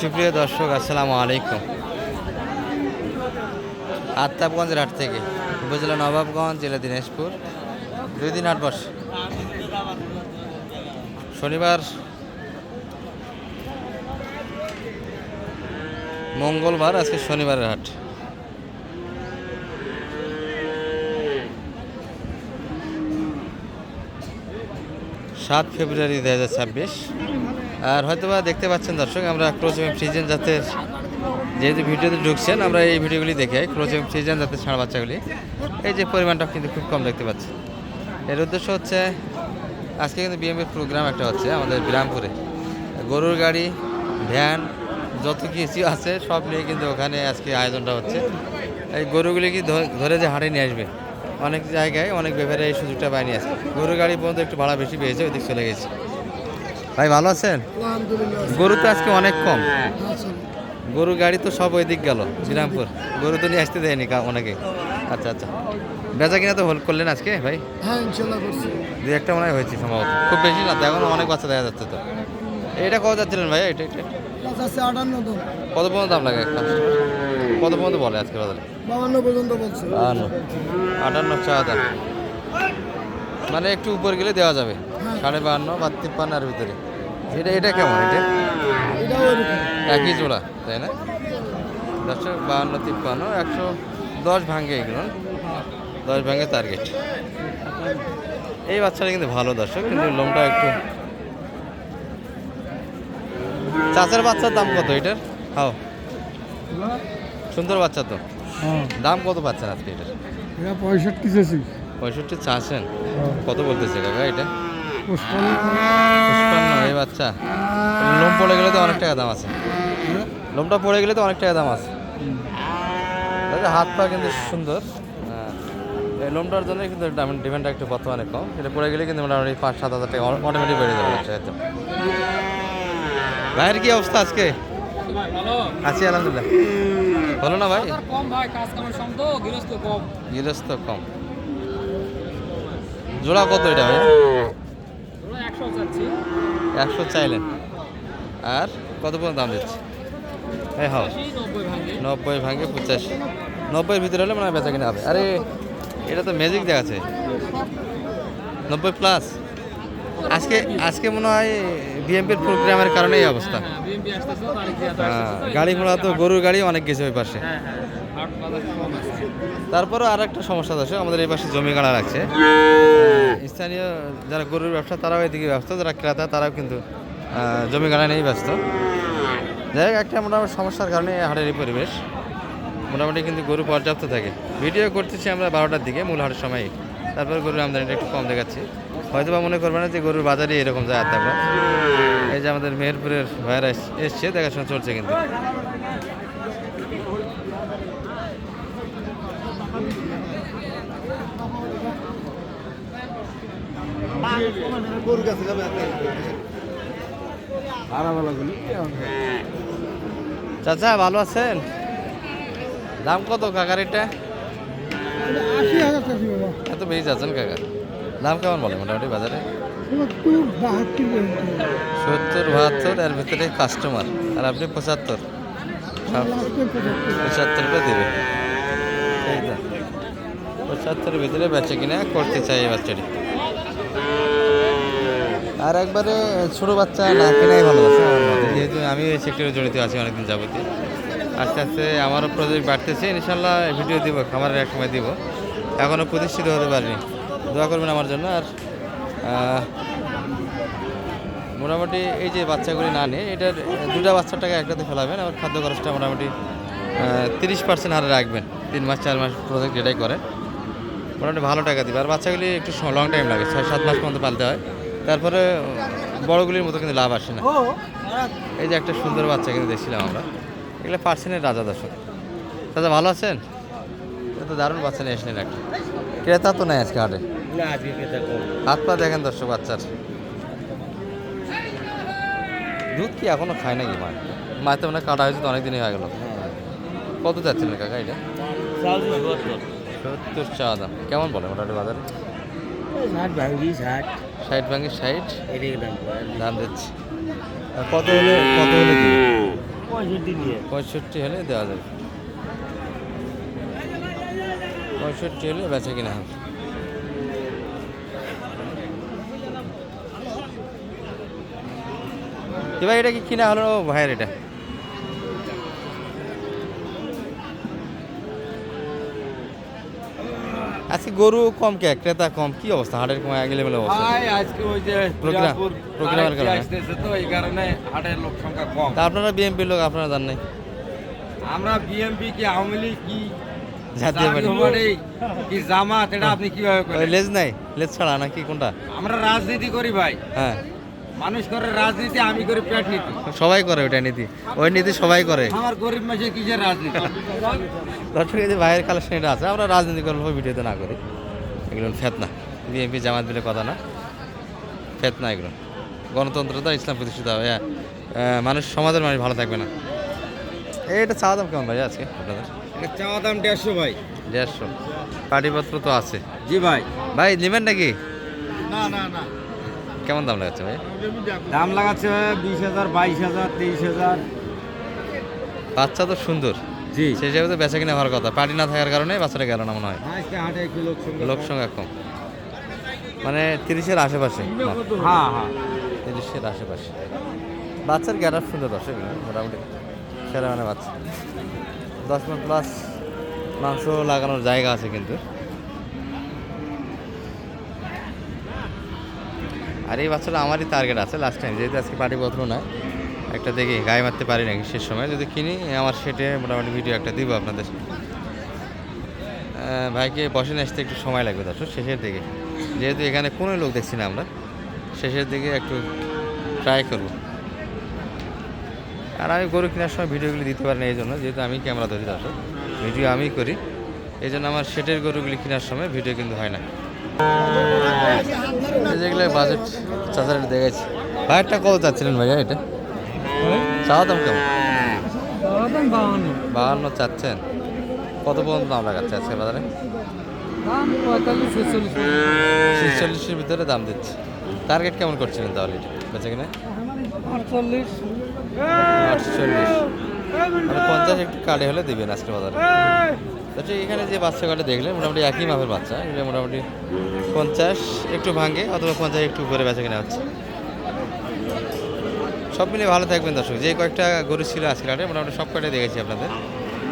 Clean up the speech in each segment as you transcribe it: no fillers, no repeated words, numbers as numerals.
সুপ্রিয় দর্শক, আসসালামু আলাইকুম। আত্তাবগঞ্জের হাট থেকে, উপজেলা নবাবগঞ্জ, জেলা দিনাজপুর। 2 দিন হাট বসে। শনিবার, মঙ্গলবার, আজকে শনিবারের হাট। সাত ফেব্রুয়ারি 2026। আর হয়তোবা দেখতে পাচ্ছেন দর্শক, আমরা ক্রস এবং ফ্রিজেন জাতের, যেহেতু ভিডিওতে ঢুকছেন, আমরা এই ভিডিওগুলি দেখে ক্রস এবং ফ্রিজেন জাতের ষাঁড় বাচ্চাগুলি, এই যে পরিমাণটা কিন্তু খুব কম দেখতে পাচ্ছি। এর উদ্দেশ্য হচ্ছে, আজকে কিন্তু বিএমপির প্রোগ্রাম একটা হচ্ছে আমাদের বিরামপুরে। গরুর গাড়ি, ভ্যান, যত কিছু আছে সব নিয়ে কিন্তু ওখানে আজকে আয়োজনটা হচ্ছে। এই গরুগুলি কি ধরে যে হাটে নিয়ে আসবে, অনেক জায়গায় অনেক ব্যাপারে এই সুযোগটা পায়নি। আজকে গরুর গাড়ি পর্যন্ত একটু ভাড়া বেশি পেয়েছে, ওইদিক চলে গেছে। ভাই ভালো আছেন? গরু তো আজকে অনেক কম। গরুর গাড়ি তো সব ওই দিক গেল বিরামপুর, গরু তো নিয়ে আসতে দেয়নি অনেকে। আচ্ছা আচ্ছা, বেচা কিনা তো হোল্ড করলেন আজকে ভাই? হ্যাঁ, ইনশাআল্লাহ করছি। 2-1টা মনে হয় হয়েছে সম্ভবত, খুব বেশি না তো, এখন অনেক বাচ্চা দেখা যাচ্ছে। তো এটা কত যাচ্ছিলেন ভাই? এটা এটা আছে 58 দাম। কত পর্যন্ত দাম লাগে? কত পর্যন্ত বলে আজকে বাজারে? 52 পর্যন্ত বলছে। 58 চা দাম, মানে একটু উপর গেলে দেওয়া যাবে। 52.5 বা 53 ভিতরে। এটা এটা কেমন? এটাও এরকম একই জোড়া, তাই না? 52, 53, 110 ভাঙে এগুলো, 10 ভাঙে টার্গেট। এই বাচ্চাটা কিন্তু ভালো দর্শক, কিন্তু লোমটা একটু। চাচার বাচ্চার দাম কত এটার? হাও সুন্দর বাচ্চা তো, দাম কত পাচ্ছেন আজকে এটার? 65 চাইছি। 65 চাচ্ছেন? কত বলতেছে কাকা এটা? 55। এই বাচ্চা লোম পড়ে গেলে তো অনেক টাকা দাম আছে। লোমটা পড়ে গেলে তো অনেক টাকা দাম আছে। হাত পা কিন্তু সুন্দর। এই লোমটার জন্য কিন্তু ডিমান্ডটা একটু বর্তমানে কম। এটা পড়ে গেলে কিন্তু মোটামুটি 5-7 হাজার টাকা অটোমেটিক বেড়ে যাবে। ভাইয়ের কি অবস্থা আজকে? আছি আলহামদুলিল্লাহ। বলো না ভাই। গৃহস্থ কম। জোড়া কত এটা ভাই? 100 চাইলেন, আর কত পর্যন্ত দাম দিচ্ছে? এই হাও 90 ভাঙে 85। 90-এর ভিতরে হলে মানে বেচা কিনা হবে। আরে এটা তো ম্যাজিক দেখাচ্ছে, 90+। আজকে মনে হয় বিএমপির প্রোগ্রামের কারণে এই অবস্থা। গাড়ি ঘোড়া তো, গরুর গাড়ি অনেক গেছে ওই পাশে। তারপরেও আর একটা সমস্যা আছে, আমাদের এই পাশে জমি গাড়া রাখছে স্থানীয় যারা গরুর ব্যবসা, তারাও এদিকে ব্যস্ত, যারা ক্রেতা তারাও কিন্তু জমি গাড়া নিয়েই ব্যস্ত। যাই হোক, একটা মোটামুটি সমস্যার কারণে হাটের এই পরিবেশ। মোটামুটি কিন্তু গরু পর্যাপ্ত থাকে। ভিডিও করতেছি আমরা 12টার দিকে, মূল হাটের সময়। তারপরে গরুর আমদানিটা একটু কম দেখাচ্ছি। হয়তো বা মনে করবে না যে গরুর বাজারে এরকম যায়। তারপর এই যে আমাদের মেহেরপুরের ভাইরা এসছে, দেখাশোনা চলছে কিন্তু। চাচা ভালো আছেন? দাম কত কাকার এটা? 80,000 চাইছি বাবা। এত বেশি যাচ্ছেন কাকা? দাম কেমন বলে মোটামুটি বাজারে? 70-72, এর ভিতরে কাস্টমার, আর আপনি 75। 75 করে দেবে। 75-এর ভিতরে বেচে কিনা করতে চাই এই বাচ্চাটি। আর একবারে ছোট বাচ্চা না কেনাই ভালো আছে আমার মতে, যেহেতু আমি এই সেক্টরে জড়িত আছি অনেকদিন যাবতীয়। আস্তে আস্তে আমারও প্রজেক্ট বাড়তেছে, ইনশাল্লাহ ভিডিও দিব, খামারের এক সময় দিব। এখনও প্রতিষ্ঠিত হতে পারিনি, দোয়া করবেন আমার জন্য। আর মোটামুটি এই যে বাচ্চাগুলি না নিয়ে, এটার 2টা বাচ্চার টাকা একটাতে ফেলাবেন, আবার খাদ্য খরচটা মোটামুটি 30% হারে রাখবেন। 3 মাস 4 মাস প্রজেক্ট যেটাই করেন মোটামুটি ভালো টাকা দিবে। আর বাচ্চাগুলি একটু লং টাইম লাগে, 6-7 মাস পর্যন্ত পালতে হয়। তারপরে বড়গুলির মতো কিন্তু লাভ আসে না। এই যে একটা সুন্দর বাচ্চা কিন্তু দেখছিলাম আমরা, এগুলো পার্সেন্টের রাজা দর্শক। দাদা ভালো আছেন? এটা তো দারুণ বাচ্চা নিয়ে আসলেন একটা। ক্রেতা তো নেই আজকে হাটে, হাত পা দেখেন দর্শক বাচ্চার। দুধ কি এখনো খায় নাকি মায়ের তো মানে কাটা হয়েছে তো অনেকদিনই হয়ে গেল। কত যাচ্ছিলেন কাকা এটা? 70 চা দাম। কেমন বলে মোটামুটি বাজারে? 60 ভাঙি 60 দাম দিচ্ছে। কত হলে দিবে? 65 হলে দেওয়া যাবে, 65 হলে বেচা কিনা হবে। ভাই এটা কি কিনা হলো ভাইয়ের? এটা আজকে গরু কম কে, ক্রেতা কম, কি অবস্থা হাটের কম এগেলেবেল অবস্থা? আজকে ওই যে প্রোগ্রামের কারণে আসতেছে তো এই কারণে হাটের লোক সংখ্যা কম। তা আপনারা বিএমপি লোক, আপনারা জান নাই? আমরা বিএমপি কি আওয়ামী লীগ কি জাতীয় পার্টি পার্টি কি জামাত, এটা আপনি কিভাবে ওই করেন? লেজ নাই, লেজ ছাড়া নাকি কোনটা? আমরা রাজনীতি করি ভাই, হ্যাঁ মানুষ করে রাজনীতি, আমি করি পেট নীতি। সবাই করে ওইটা নীতি, ওই নীতি সবাই করে। আমার গরিব মাসে কিসের রাজনীতি? দর্শক এই যে ভাইয়ের কালেকশন এটা আছে, আমরা রাজনীতি করবো ভিডিওতে না করি, এগুলো ফেতনা। বিএনপি জামাত বলে কথা না, ফেতনা এগুলো। গণতন্ত্রতা ইসলাম প্রতিষ্ঠিত হবে, মানুষ, সমাজের মানুষ ভালো থাকবে না। এইটা চাওয়া দাম কেমন ভাই আজকে আপনাদের? এটা চাওয়া দাম 150 ভাই। 150। পাটিপত্র তো আছে জি ভাই। ভাই, নেবেন নাকি? না না না, কেমন দাম লাগাচ্ছে ভাই? দাম লাগাচ্ছে 20,000, 22,000, 23,000। বাচ্চা তো সুন্দর, জি। সেই হিসাবে তো বেচা কিনা হওয়ার কথা, পার্টি না থাকার কারণে বাচ্চাটা গেল না মনে হয়। আজকে হাটে একটু লোক সংখ্যা লোক সংখ্যা কম, মানে 30-এর আশেপাশে না, হ্যাঁ হ্যাঁ। 30-এর আশেপাশে। বাচ্চার গ্যারাপ সুন্দর, দর্শক মোটামুটি সেরা মানে বাচ্চা 10 মণ প্লাস মাংস লাগানোর জায়গা আছে কিন্তু। আর এই বাচ্চাটা আমারই টার্গেট আছে লাস্ট টাইম, যেহেতু আজকে পাটিপত্র না, একটা দেখি গায়ে মারতে পারি নাকি শেষ সময়, যদি কিনি আমার সেটে মোটামুটি ভিডিও একটা দিব আপনাদের। ভাইকে বসে আসতে একটু সময় লাগবে দর্শক, শেষের দিকে, যেহেতু এখানে কোনো লোক দেখছি না আমরা, শেষের দিকে একটু ট্রাই করব। আর আমি গরু কেনার সময় ভিডিওগুলি দিতে পারি না এই জন্য, যেহেতু আমি ক্যামেরা ধরি দর্শক, ভিডিও আমি করি, এই জন্য আমার সেটের গরুগুলি কেনার সময় ভিডিও কিন্তু হয় না। যেগুলো বাজেট চাচার দেখেছি। ভাইয়েরটা কত চাচ্ছিলেন ভাইয়া এটা? চাওয়া দাম কেমন? 52 চাচ্ছেন। কত পর্যন্ত দাম লাগাচ্ছে আজকে বাজারে? 45-46-এর ভিতরে দাম দিচ্ছে। টার্গেট কেমন করছিলেন তাহলে এটা বেচা কিনা? 48। 48। মানে 50 একটু কাটে হলে দিবেন আজকে বাজারে। আচ্ছা, এখানে যে বাচ্চা কাটে দেখলেন মোটামুটি একই মাপের বাচ্চা, এগুলো মোটামুটি 50 একটু ভাঙে অথবা 50 একটু করে বেচা কিনা হচ্ছে। সব মিলিয়ে ভালো থাকবেন দর্শক। যে কয়েকটা গরু ছিল আজকে হাটে মোটামুটি সব কয়টাই দেখেছি আপনাদের,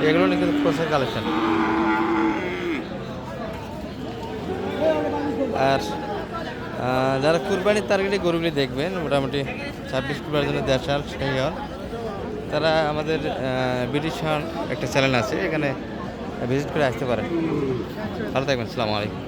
এগুলো কিন্তু ক্রসের কালেকশন। আর যারা কুরবানির টার্গেটে গরুগুলি দেখবেন, মোটামুটি 26 কুরবানির জন্য দেড়শাল সেই হল, তারা আমাদের ব্রিটিশ একটা চ্যানেল আছে, এখানে ভিজিট করে আসতে পারেন। ভালো থাকবেন, আসসালামু আলাইকুম।